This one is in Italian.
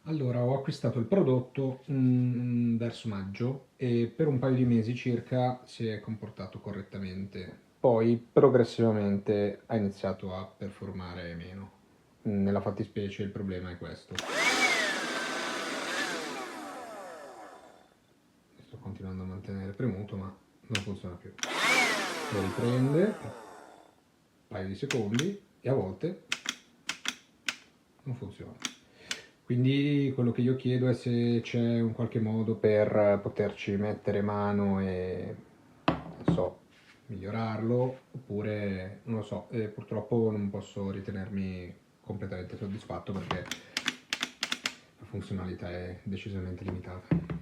Allora, ho acquistato il prodotto verso maggio e per un paio di mesi circa si è comportato correttamente. Poi progressivamente ha iniziato a performare meno. Nella fattispecie il problema è questo. Sto continuando a mantenere premuto ma non funziona più. Lo riprende un paio di secondi e a volte non funziona. Quindi quello che io chiedo è se c'è un qualche modo per poterci mettere mano e, non so, migliorarlo, oppure, non lo so, purtroppo non posso ritenermi completamente soddisfatto perché la funzionalità è decisamente limitata.